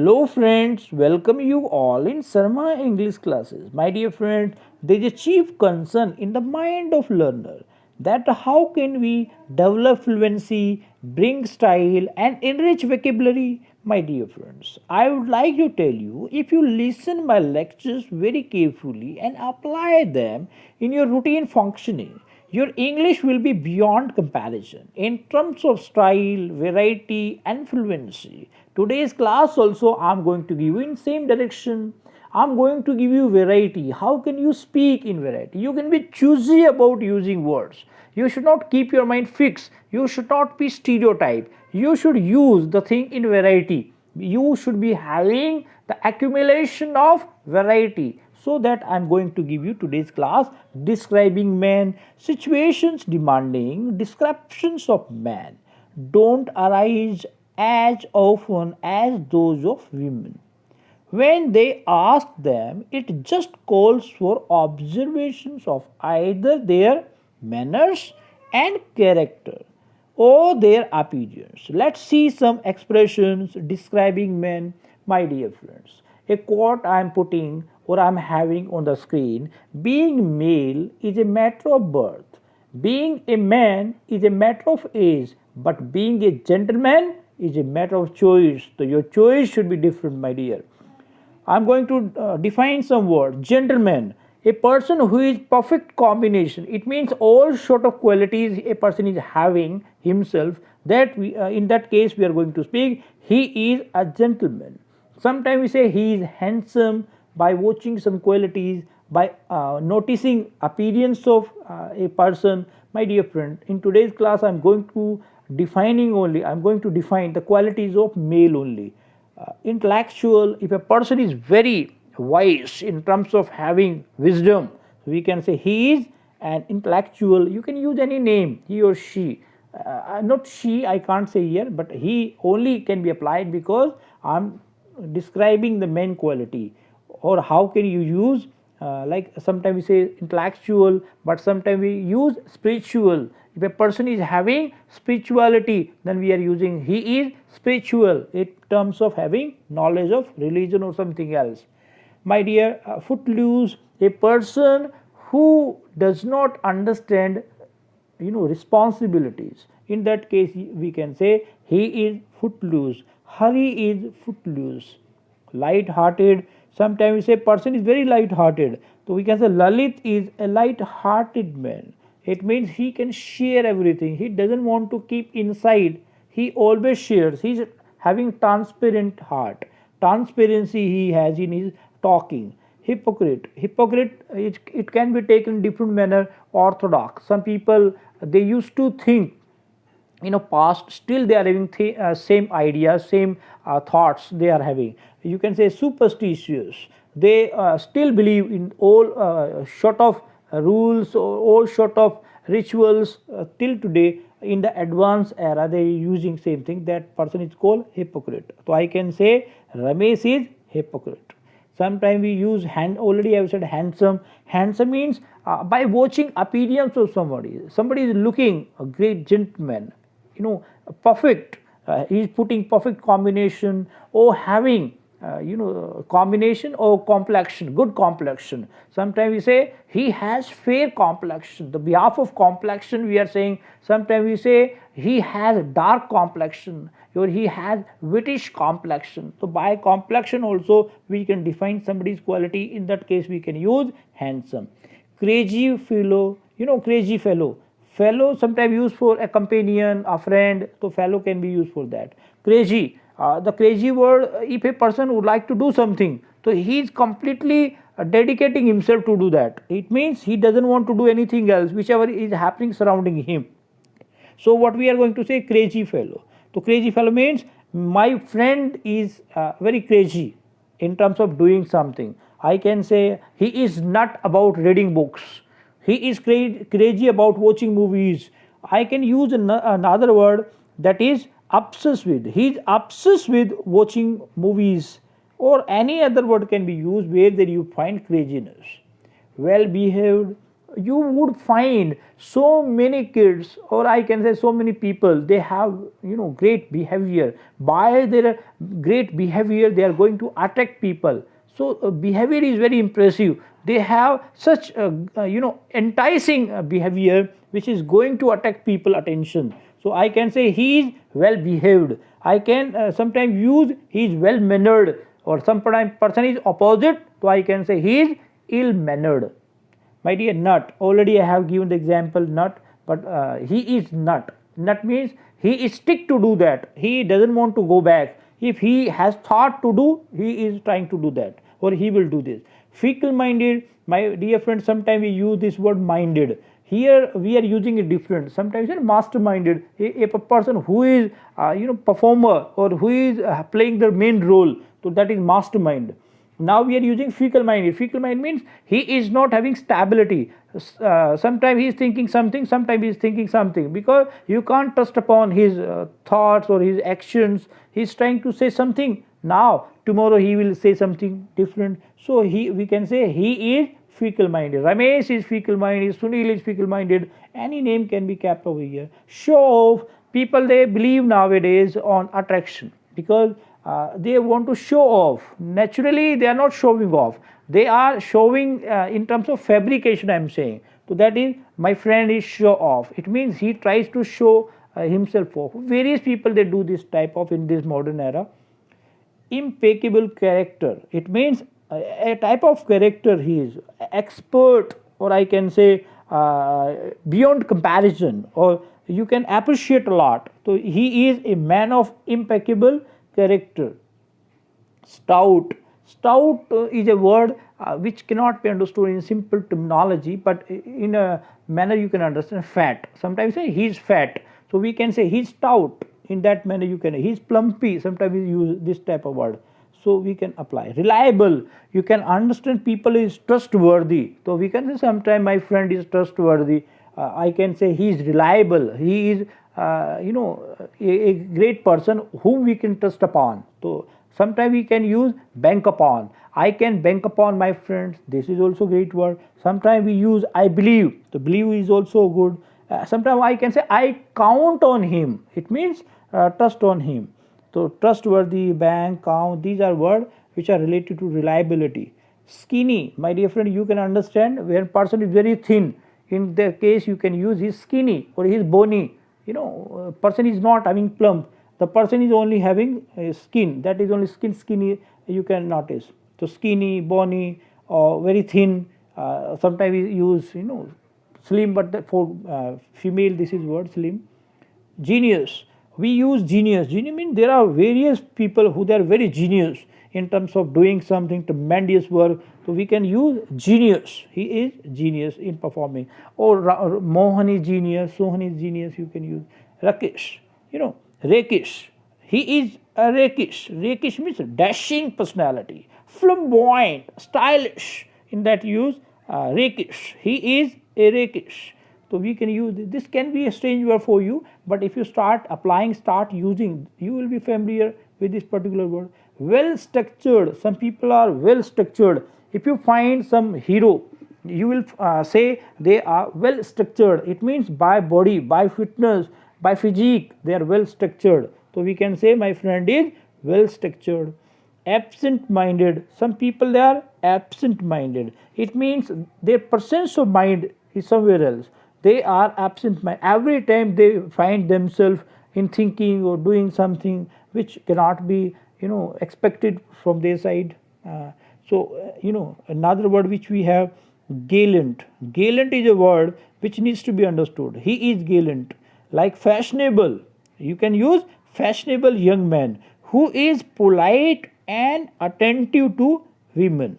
Hello friends, welcome you all in Sarma English classes. My dear friend, there is a chief concern in the mind of learner that how can we develop fluency, bring style and enrich vocabulary. My dear friends, I would like to tell you if you listen my lectures very carefully and apply them in your routine functioning, your English will be beyond comparison in terms of style, variety, and fluency. Today's class also I'm going to give you in same direction. I'm going to give you variety. How can you speak in variety? You can be choosy about using words. You should not keep your mind fixed. You should not be stereotyped. You should use the thing in variety. You should be having the accumulation of variety. So that I'm going to give you today's class describing men, situations demanding descriptions of man don't arise as often as those of women. When they ask them, it just calls for observations of either their manners and character or their appearance. Let's see some expressions describing men, my dear friends. A quote I am putting or I am having on the screen: being male is a matter of birth, being a man is a matter of age, but being a gentleman is a matter of choice. So, your choice should be different, my dear. I'm going to define some words. Gentleman, a person who is perfect combination. It means all sort of qualities a person is having himself. That we, in that case, we are going to speak. He is a gentleman. Sometimes we say he is handsome by watching some qualities, by noticing appearance of a person. My dear friend, in today's class, I'm going to defining only. I'm going to define the qualities of male only. Intellectual, if a person is very wise in terms of having wisdom, we can say he is an intellectual. You can use any name, he or she. Not she, I can't say here, but he only can be applied because I'm describing the main quality. Or how can you use, like sometimes we say intellectual, but sometimes we use spiritual. If a person is having spirituality, then we are using he is spiritual in terms of having knowledge of religion or something else. My dear, footloose, a person who does not understand responsibilities. In that case, we can say he is footloose. Hari is footloose. Light hearted, sometimes we say person is very light hearted, so we can say Lalit is a light hearted man. It means he can share everything, he doesn't want to keep inside, he always shares, he's having transparent heart, transparency he has in his talking. Hypocrite, it can be taken in different manner. Orthodox, some people they used to think past, still they are having same ideas, same thoughts they are having. You can say superstitious, they still believe in all sort of rules or all sort of rituals till today. In the advanced era they are using same thing. That person is called hypocrite. So I can say Ramesh is hypocrite. Sometimes we use hand, already I have said handsome. Handsome means by watching appearance of somebody is looking a great gentleman, perfect. He is putting perfect combination or having combination or complexion, good complexion. Sometimes we say he has fair complexion. The behalf of complexion we are saying. Sometimes we say he has dark complexion or he has whitish complexion. So by complexion also we can define somebody's quality. In that case we can use handsome. Crazy fellow, crazy fellow. Fellow sometimes used for a companion, a friend, so fellow can be used for that. Crazy, the crazy word, if a person would like to do something, so he is completely dedicating himself to do that. It means he doesn't want to do anything else, whichever is happening surrounding him. So what we are going to say, crazy fellow. So crazy fellow means my friend is very crazy in terms of doing something. I can say he is not about reading books. He is crazy about watching movies. I can use another word, that is obsessed with. He is obsessed with watching movies, or any other word can be used where there you find craziness. Well behaved, you would find so many kids, or I can say so many people, they have great behavior. By their great behavior they are going to attract people. So behavior is very impressive. They have such enticing behavior which is going to attract people attention. So I can say he is well behaved. I can sometimes use he is well mannered, or sometimes person is opposite, so I can say he is ill mannered. My dear nut, already I have given the example nut, but he is nut. Nut means he is stick to do that. He doesn't want to go back. If he has thought to do, he is trying to do that, or he will do this. Fickle minded, my dear friend, sometimes we use this word minded. Here we are using it different. Sometimes masterminded, a person who is performer, or who is playing the main role, so that is mastermind. Now we are using fecal minded. Fecal mind means he is not having stability. Sometimes he is thinking something, sometimes he is thinking something, because you can't trust upon his thoughts or his actions. He is trying to say something now, tomorrow he will say something different. So we can say he is fecal minded. Ramesh is fecal minded, Sunil is fecal minded. Any name can be kept over here. Show off. People, they believe nowadays on attraction, because they want to show off. Naturally they are not showing off, they are showing in terms of fabrication, I am saying. So that is, my friend is show off. It means he tries to show himself off. Various people, they do this type of in this modern era. Impeccable character, it means a type of character, he is expert, or I can say beyond comparison, or you can appreciate a lot. So he is a man of impeccable character. Stout. Stout is a word which cannot be understood in simple terminology, but in a manner you can understand. Fat. Sometimes say he's fat, so we can say he's stout. In that manner you can. He's plumpy. Sometimes we use this type of word. So we can apply. Reliable. You can understand people is trustworthy. So we can say sometimes my friend is trustworthy. I can say he is reliable. He is a great person whom we can trust upon. So sometimes we can use bank upon. I can bank upon my friends. This is also great word. Sometimes we use I believe. The believe is also good. Sometimes I can say I count on him. It means trust on him. So trustworthy, bank, count, these are words which are related to reliability. Skinny, my dear friend, you can understand when person is very thin. In the case you can use his skinny or his bony. Person is not having plump. The person is only having skin. That is only skinny. You can notice. So skinny, bony, or very thin. Sometimes we use slim, but for female this is word slim. Genius, we use genius. Genius means there are various people who they are very genius in terms of doing something tremendous work. So we can use genius. He is genius in performing. Or Mohan is genius, Sohan is genius. You can use rakish. Rakish. He is a rakish. Rakish means dashing personality, flamboyant, stylish. In that use rakish. He is a rakish. So we can use this. Can be a strange word for you, but if you start applying, start using, you will be familiar with this particular word. Well structured. Some people are well structured. If you find some hero, you will say they are well structured. It means by body, by fitness, by physique, they are well structured. So we can say my friend is well structured. Absent minded. Some people, they are absent minded. It means their presence of mind is somewhere else. They are absent minded. Every time they find themselves in thinking or doing something which cannot be expected from their side. Another word which we have, gayland. Gayland is a word which needs to be understood. He is gayland. Like fashionable, you can use fashionable young man who is polite and attentive to women.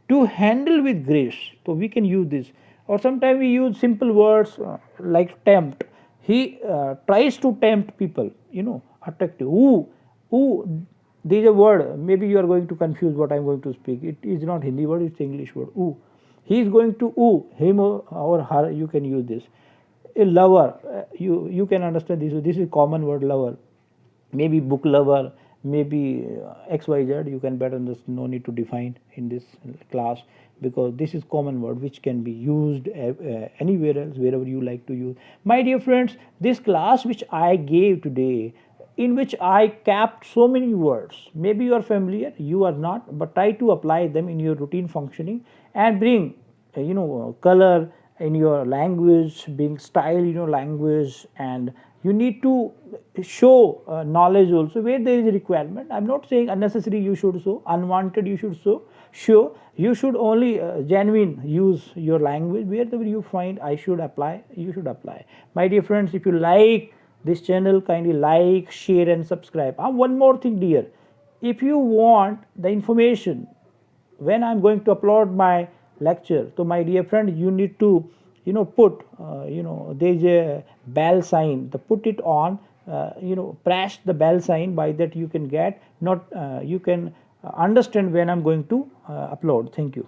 To handle with grace, so we can use this. Or sometimes we use simple words like tempt. He tries to tempt people, attractive. Ooh, there is a word, maybe you are going to confuse what I am going to speak. It is not Hindi word, it's English word. Ooh. He is going to ooh, him or her, you can use this. A lover, you can understand this. This is common word, lover. Maybe book lover, maybe xyz, you can better understand, no need to define in this class, because this is common word which can be used anywhere else, wherever you like to use. My dear friends, this class which I gave today, in which I kept so many words, maybe you are familiar, you are not, but try to apply them in your routine functioning and bring color in your language, being style in your language, and you need to show knowledge also where there is a requirement. I'm not saying unnecessary you should show, unwanted you should show. You should only genuine use your language, wherever you find I should apply, you should apply. My dear friends, if you like this channel, kindly like, share and subscribe. One more thing dear, if you want the information when I'm going to upload my lecture, so my dear friend, you need to put there's a bell sign, the put it on, press the bell sign. By that you can get not you can understand when I'm going to upload. Thank you.